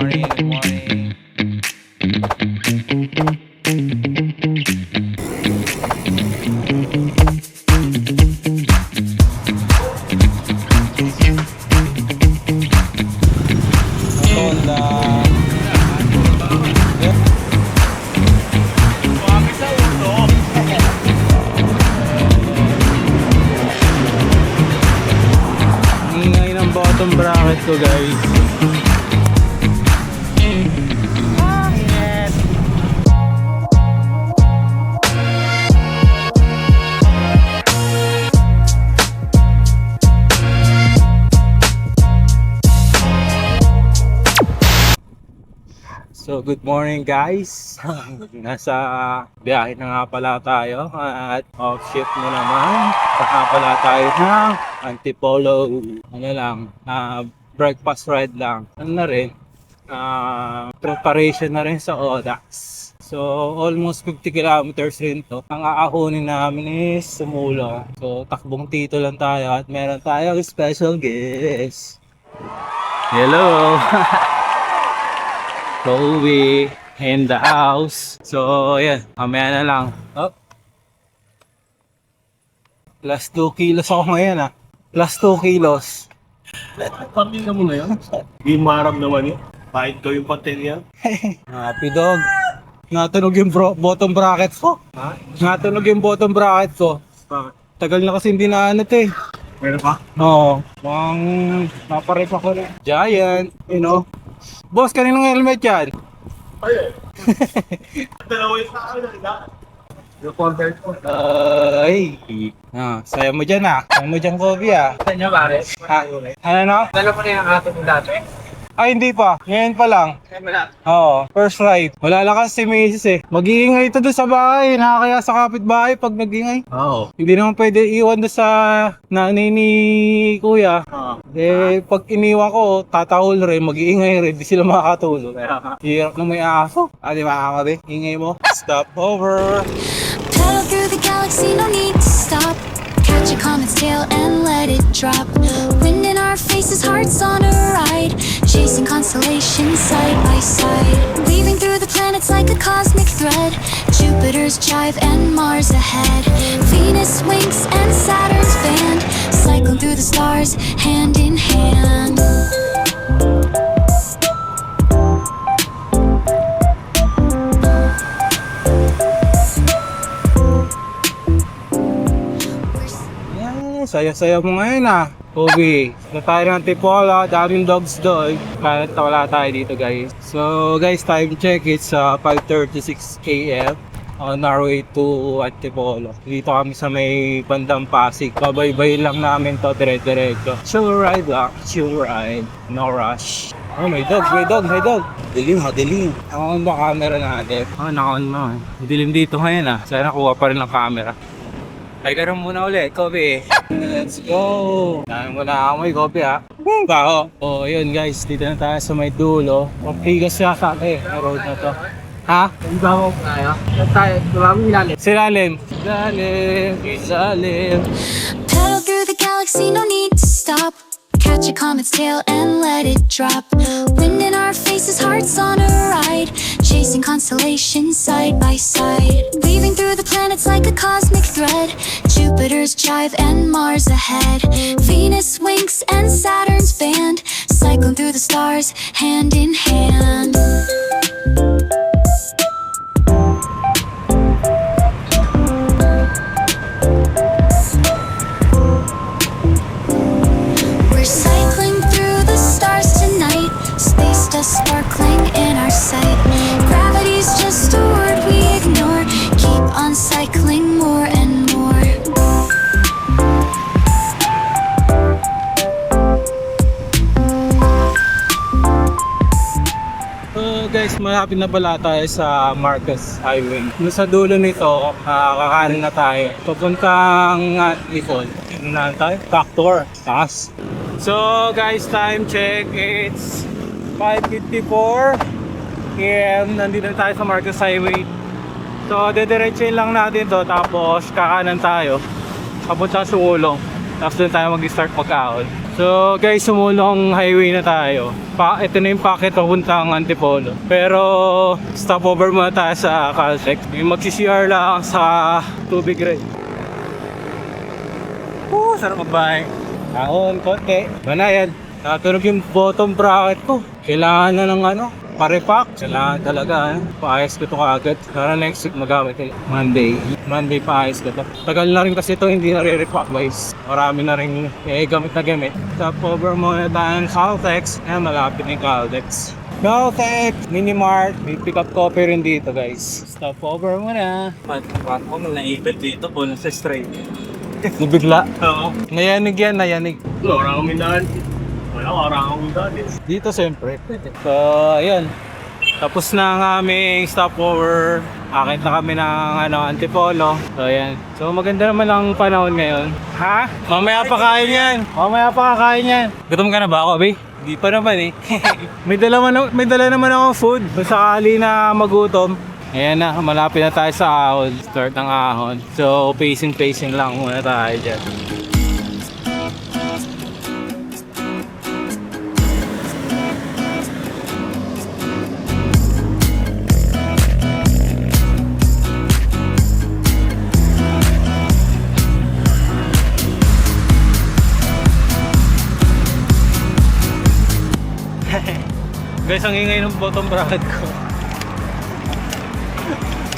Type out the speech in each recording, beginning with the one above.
morning, good morning. Honda. Suwabe sa ulo. Ingay ng bottom bracket ko, guys. So good morning guys. Nasa biyahe na nga pala tayo at off shift na naman. Saka pala tayo ng Antipolo. Breakfast ride lang. Ano na rin, preparation na rin sa Audax. So almost 50 kilometers rin to. Ang aahunin namin is Sumulo. So takbong tito lang tayo at meron tayong special guest. Hello! Chloe in the house. So, yeah. Mamaya na lang. Oh. Plus 2 kilos ako ngayon, ah. Plus 2 kilos. Pamilya mo na yun? Di maram naman yun. Kahit ko yung patin yan. Happy dog. Natunog yung bottom bracket ko. Ha? Natunog yung bottom bracket ko. Bakit? Tagal na kasi hindi na ano ito eh. Meron pa? Oo. Mukhang naparep ako rin. Giant, you know. Boss, kaninong helmet yan? Ay! Dalawa yung sa akin na. Yung convert ko. Ay. Saya mo dyan ah. Saya mo dyan, Kobe ah. Saan niya pare? Ha? Ano no? Dalawa pa na yung ato mo dati. Ay, hindi pa. Ngayon pa lang. Kaya mo na. Oo, first ride. Wala lang kasi si Macy's eh. Mag-iingay ito doon sa bahay. Nakakaya sa kapitbahay pag nag-iingay. Oo. Hindi naman pwede iwan doon sa nanay ni kuya. Oo. Eh, pag iniwan ko, tatahol rin, mag-iingay rin. Di sila makakatulog. Hirap na may aso. Di ba, Kamabe? Ingay mo. Stop over. Pedal through the galaxy, no need to stop. Catch a comet's tail and let it drop. Wind in our faces, hearts on a ride. Chasing constellations side by side. Weaving through the planets like a cosmic thread. Jupiter's jive and Mars ahead. Venus winks and Saturn's band. Cycling through the stars, hand in hand. Saya-saya mo ngayon ah. Kobe, na tayo ng Antipolo, daming dogs doon. Kahit wala tayo dito guys. So guys, time check, it's 5:36 AM on our way to Antipolo. Dito kami sa may bandang Pasig. Babaybay lang namin to, dire-diretso. Chill ride lang, chill ride. No rush. Oh, may dog, may dog, may dog. Dilim ha, dilim. Naka-on ba camera natin? Naka-on mo. Dilim dito ngayon ah. Sana nakuha pa rin ang camera. Ay, karoon muna ulit, Kobe. Let's go! Dami mo na amoy, Kobe, ha? Baho! Oh, yun guys, dito na tayo sa may dulo. Higas siya sa akin, road na to. Ha? Ang bago ko tayo. Tayo, maraming ilalim. Silalim! Silalim! Silalim! Pedal through the galaxy, no need to stop. Catch a comet's tail and let it drop. Wind in our faces, hearts on a ride. Chasing constellations side by side. Weaving through the planets like a cosmic thread. Jupiter's jive and Mars ahead. Venus winks and Saturn's band. Cycling through the stars, hand in hand. We're cycling through the stars tonight. Space dust sparkling in our sight. Gravity's just a word we ignore. Keep on cycling more and more. So guys, malapit na pala tayo sa Marcos Highway. Doon sa dulo nito, kakanin na tayo. Papuntang Nicol. Ano na tayo? Factor. Taas. So guys, time check. It's 5:54 AM. Nandito na tayo sa Marcos Highway. So dediretsuin lang natin to. Tapos kakanan tayo. Papunta sa Ulong. Tapos doon tayo mag-start mag-ahon. So So guys, sumulong highway na tayo. Ito na yung packet papuntang Antipolo. Pero stopover muna tayo sa Caltech. Yung magsi-CR lang sa tubig rin. Sarap magbahay. Ahon, konti. Ano yan? Natunog yung bottom bracket ko. Kailangan na ng parepack. Kailangan talaga. Paayos ko ito kaagad. Para next week magamit ko. Monday paayos ko ito. Tagal na rin kasi ito hindi nare-repack guys. Marami na rin gamit na gamit. Stopover muna tayo ng Caltex. Malapit na yung Caltex. Caltex! Minimart. May pick up coffee rin dito guys. Stopover muna. Parang ko naipit dito po sa straight. Nabigla. Oo. Nayanig yan, nayanig. Wala kang mindaan. Wala kang mindaan. Dito siyempre. So, ayun. Tapos na ang aming stopover. Akit na kami ng Antipolo. So, ayan. So, maganda naman ang panahon ngayon. Ha? Mamaya pa kain yan. Mamaya pa kakain yan. Gutom ka na ba ako, Abi? Hindi pa naman eh. may dala naman akong food. Kung sakali na magutom. Ayan na, malapit na tayo sa ahon. Start ng ahon. So, pacing lang muna tayo dyan. Guys, ang ingay ng bottom bracket ko.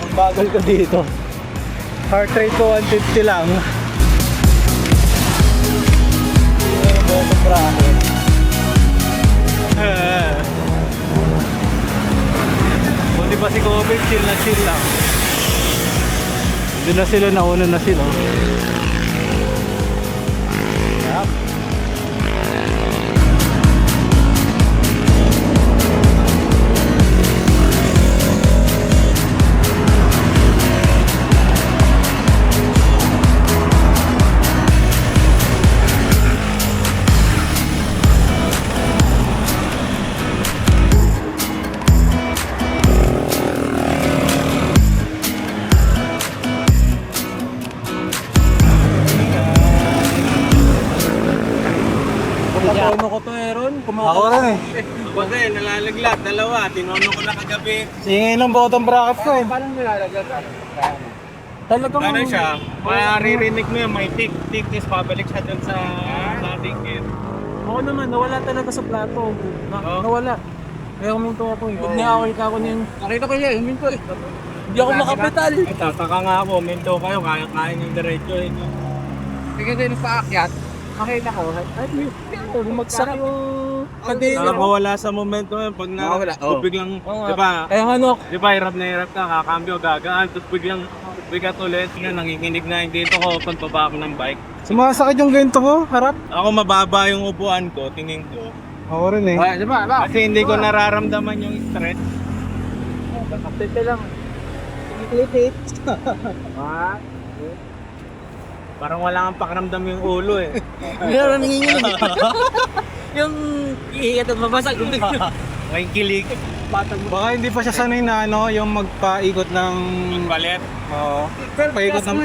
Ang bagal ko dito. Heart rate ko 150 lang. Yung bottom bracket. Buti pa si Kobe, chill lang. Doon na sila, nauna na sila. Yup. Tinono ko to Aaron. Ako rin eh. Ako din, nalalaglag. Dalawa. Tinono ko na kagabi. Singay ng bottom bracket ko eh. Parang nalalaglag. Talagang Ano siya? Maririnig mo yung may tik-tik. Tapos pabalik siya dun sa tingkit. Oo naman, nawala talaga sa plato. Nawala. Kaya huminto ako eh. Pag niaway ka ako niyan. Nakita ko yan, huminto eh. Hindi ako makapital. Ay, tataka nga ako. Minto kayo. Kaya-kaya yung diretso. Kaya kasi nung paakyat, makita ko. Ay, bumagsak yung kadena. Nakawala sa momento yun. Pag Nakawala, oo. biglang, Oo nga. di ba? Kaya nga no, Hirap na hirap ka. Kakambyo, gagaan. Tapos biglang bigat ulit. Yan, nanginginig na yung dito ko. Pagbaba ako ng bike. sumasakit yung ganito ko, harap. Ako mababa yung upuan ko. Tingin ko. Ako rin eh. di ba? Kasi hindi ko nararamdaman yung stress. Update lang. Clip-it. Parang wala kang pakiramdam yung ulo eh. Meron nanginginig. Yung iigat at mabasag. May kilig. Baka hindi pa siya sanay na yung magpaikot ng... Palit. Oo. Paikot ng...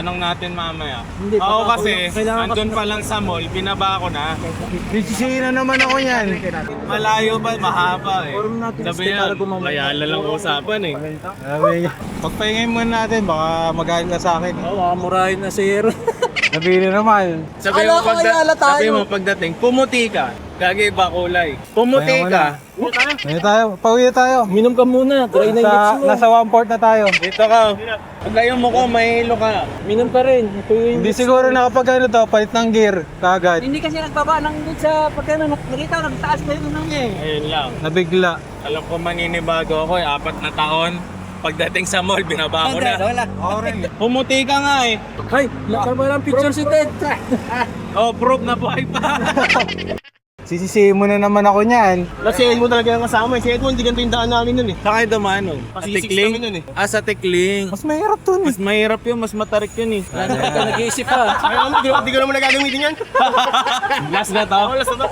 Anong natin mamaya? Hindi, Ako baka- kasi, kailangan andun pa lang sa mall, binaba ko na. Bitsisihin na naman ako yan. Malayo ba? Mahaba eh. Forum natin Sabi stay yan, para gumamit. mayala lang usapan eh. Sabi niya. Pagpahingin muna natin, baka magalit ka sa akin. Oo, murahin na si Aaron. Sabihin na naman. Sabi Akala ko ayala tayo. sabi mo pagdating, pumuti ka. Gagi ba kulay? Pumuti Kaya ka. Pawin tayo, pauwi na tayo. Minom ka muna, try na yung Nasa 1-port na tayo. Dito ka. Pag ayaw mo ko, may hilo ka. Minom ka rin. Ito yung Hindi siguro nakapag to, palit ng gear, kagad. Hindi kasi nagbaba ng doon sa pagkano nakita nagtaas na yun niya eh. Ayun lang. Nabigla. Alam ko maninibago ako eh, 4 na taon. Pagdating sa mall, binaba ko na. Wala. Ako rin. Pumuti ka nga eh. Hay, nakabalang picture si Ted. Oh, proof na buhay pa. Sisisihin mo na naman ako niyan. Kasi Edmond talaga yung kasama eh. Si Edmond, hindi ganito yung daan namin nun eh. Saan kayo dumano? Sa Tikling? Ah, sa Tikling. Mas mahirap to. Mas mahirap yun, mas matarik yun eh. Nag-iisip pa. Ayaw mo, di ko naman nagagamitin yan. Last na to. Last na to.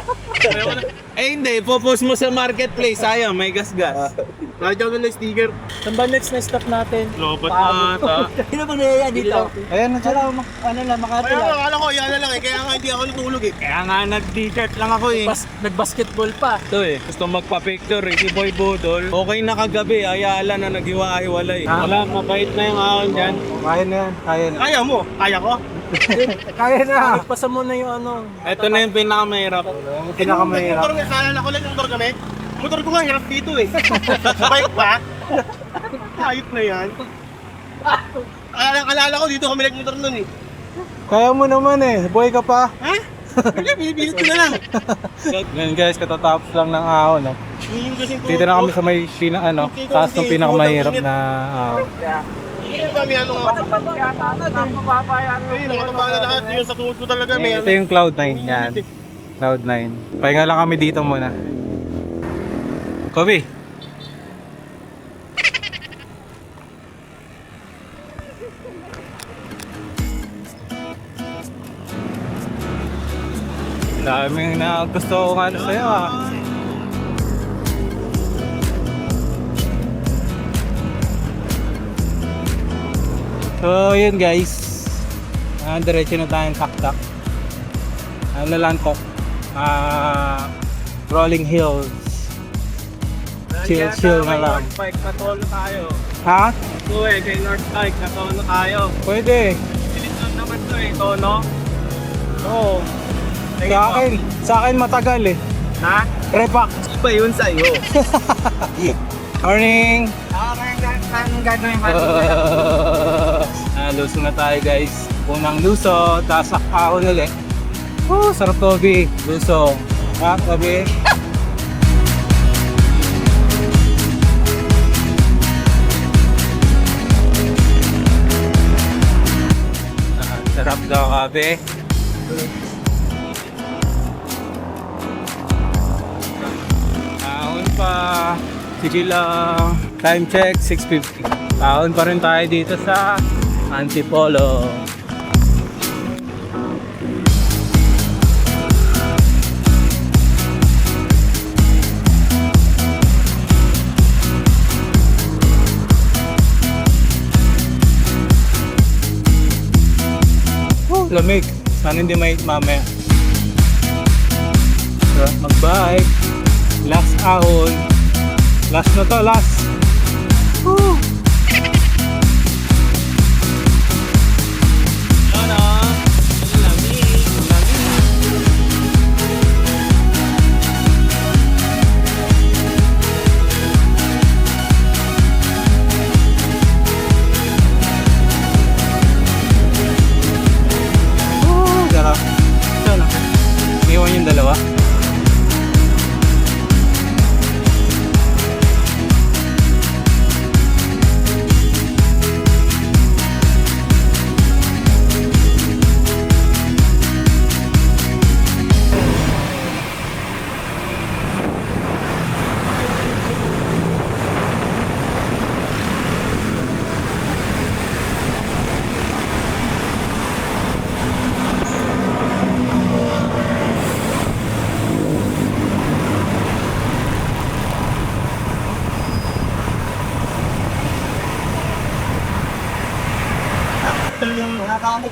Eh hindi, popost mo sa marketplace. Sayang, may gas-gas. Nakita ko na sticker. Saan ba next na stop natin? Lobat na ata. Sino ba naya dito? Ayan na siya. Ano lang, Makati Kaya lang. akala ko, yan na lang eh. Kaya nga hindi ako natulog eh. Kaya nga nag-t-shirt lang ako eh. Nag-basketball pa. Ito eh, gusto magpa-picture eh, si Boy Budol. Okay na kagabi, ayala na naghiwa-hiwalay. Wala, mabait na yung ahon dyan. Kaya na yan. Kaya na. Kaya mo? Kaya ko? Kaya na. Pasa mo na yung ano. Ito na yung pinakamahirap. Pinakamahirap. Motor nga, kala ko lang yung motor kami. Motor ko nga, hirap dito eh. Bike pa? Ayot na yan. Alala ko, dito kami nagmotor nun eh. Kaya mo naman eh. Boy ka pa. Ha? Hindi, binibilit ko na lang. Ngayon guys, katatapos lang ng ahon. No? Yung kasing Dito na kami sa may taas ng pinakamahirap na ahon. Hindi ba may ano nga? Ay, nakataba na lahat. Yung sa tuhod ko talaga may Ito yung Cloud9 yan. Cloud9. Pahinga lang kami dito muna. Kobe. Daming na gusto kong ano sa'yo ah. So yun guys. Diretso na tayong taktak. Ano lang to? Rolling hills. Chill na lang. North Pike, katolo tayo. Ha? Ito eh, kay North Pike, katolo tayo. Pwede. Pilit lang naman to eh, tono. Oo. Sa akin matagal eh. Ha? Repack. Iba yun sa'yo. Morning! Anong gagawin Luso na tayo guys. Unang luso, tapos ako ulit. Sarap Kobe. Luso. Ha, Kobe? Sarap daw Kobe. Taon pa. Sige lang. Time check, 6:50. Taon pa rin tayo dito sa Antipolo. Lamig. Sana hindi may mamaya. So, mag-bike. Last ahon. Last na to, last. Woo! Ano? Lamig. Sarap. Ito na. Iwan yung dalawa.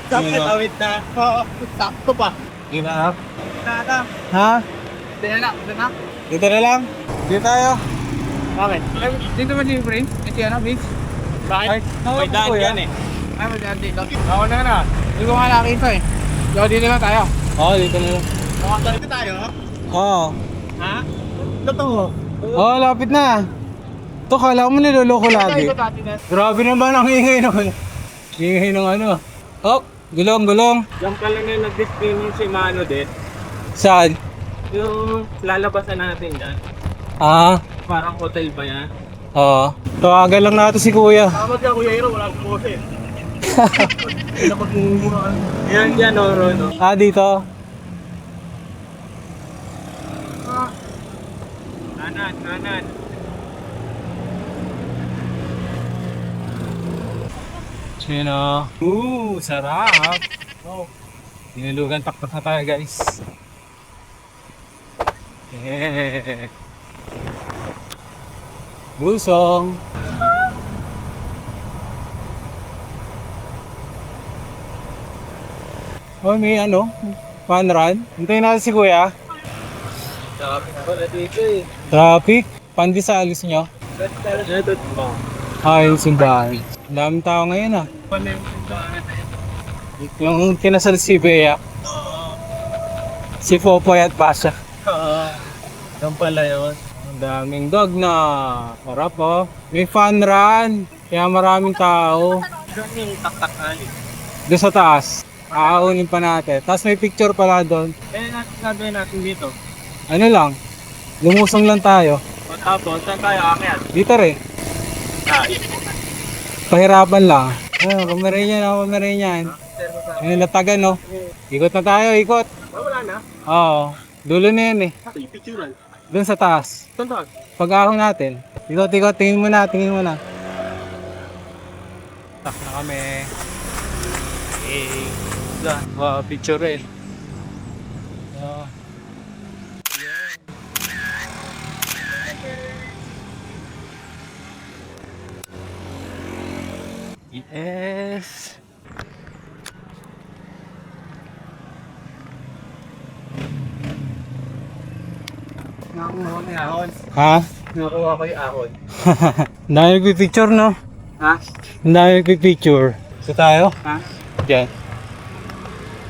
Kapit, awit na. Oo, sakto pa. Ina-up. Tata. Ha? Dito na. Dito na lang. Dito tayo. Bakit? Dito ba yung friend? Ito yan, Vince? Bakit? May daan yan eh. Ay, magdaan dito. Ako na. Hindi ko nga nakita eh. Dito na tayo. Oo, dito na lang. Dito tayo? Oo. Ha? Totoo. Oo, lapit na. Ito, kala mo niloloko lagi. Grabe naman ang ingay ng ingay ng ano. Oh, gulong. Diyan pala na nag-display yung si Mano din. Saan? Yung lalabasan natin dyan. Ah, Parang hotel ba yan? oo. Tawagan lang natin si Kuya. Tama ka Kuya Hiro, wala akong boses. Yan dyan, Oro. No? Ah, dito. Kanan. Sino? Sarap. Tinulugan, taktak na tayo guys. Bulsong. Oh, may ano? Fun run. Hintayin natin si Kuya. Traffic? Pandisalis nyo? Yung simbahan. Ang daming tao ngayon ah. Yung kinasal si Bea. Si Popoy at Pasha. Yan pala yun. Ang daming dog na. Harap oh. May fun run. Kaya maraming tao. Doon yung taktakan. Doon sa taas. Aaunin pa natin. Tapos may picture pala doon. Eh, sabihin natin dito. Ano lang. Lumusong lang tayo. O tapos, saan tayo akyat? Dito rin. Pahirapan lang. Pamarinyan. Ayun, latagan no. Ikot na tayo, ikot. Wala na. Oo. Dulo na yan eh. Yung picturean. Doon sa taas. Saan tayo? Pag-ahon natin. Ikot, ikot. Tingin mo na, tingin mo na. Tak na kami. Wow, picture rin. Yes. Nakakuha ko yung ahon. Ha? Nakakuha ko yung ahon. Ang dami nagpipicture no? Ha? Ang dami nagpipicture. So tayo? Ha? Diyan.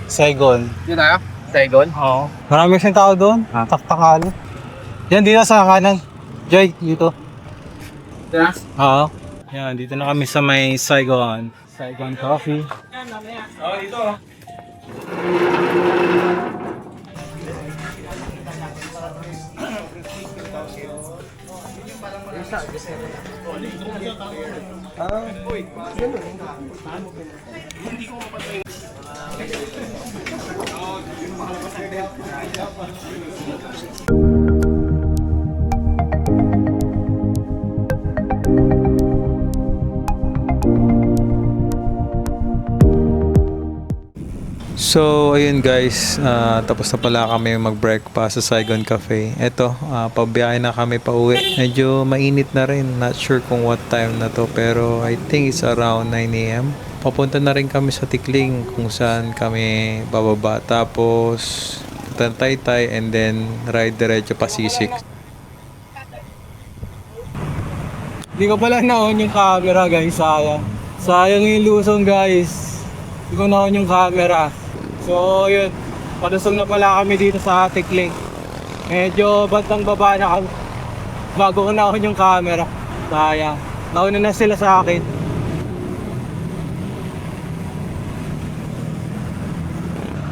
Saigon. Dito tayo? Saigon? Oo. Marami kasing tao doon. Taktakalo. Yan dito sa kanan. Joy, dito. Dito na? Oo. Yan, dito na kami sa may Saigon. Saigon Coffee. Oo, dito. So, ayun guys, tapos na pala kami mag-breakfast sa Saigon Cafe. Eto, pabiyahe na kami pa uwi. Medyo mainit na rin, not sure kung what time na to, pero I think it's around 9 AM. Papunta na rin kami sa Tikling kung saan kami bababa. Tapos, punta ng Taytay and then ride diretso pa Sisig. Hindi ko pala na-on yung camera guys, sayang. Sayang yung lusong guys. Hindi ko na-on yung camera. So yun, palusong na pala kami dito sa Tikling. Medyo bandang baba na kami. Bago ko na-on yung camera. Sayang. Nauna na sila sa akin.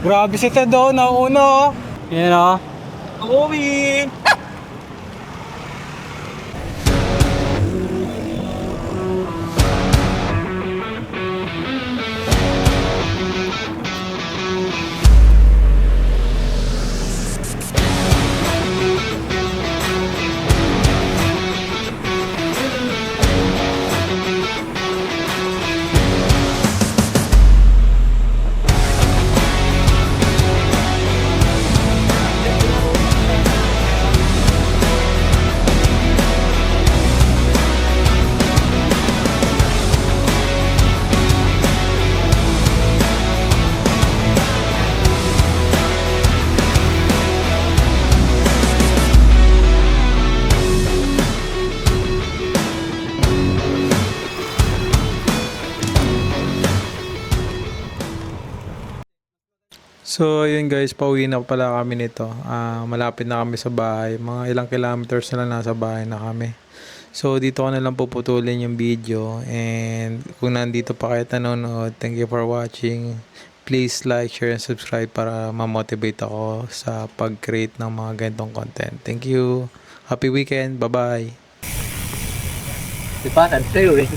Grabe si Ted oh, nauna oh. Yan oh. Uwi! So, ayun guys, pauwi na pala kami nito. Malapit na kami sa bahay. Mga ilang kilometers na lang nasa bahay na kami. So, dito ko na lang puputulin yung video. And kung nandito pa kayo nanonood, thank you for watching. Please like, share, and subscribe para ma-motivate ako sa pag-create ng mga ganitong content. Thank you. Happy weekend. Bye-bye. Di ba? Tayo eh.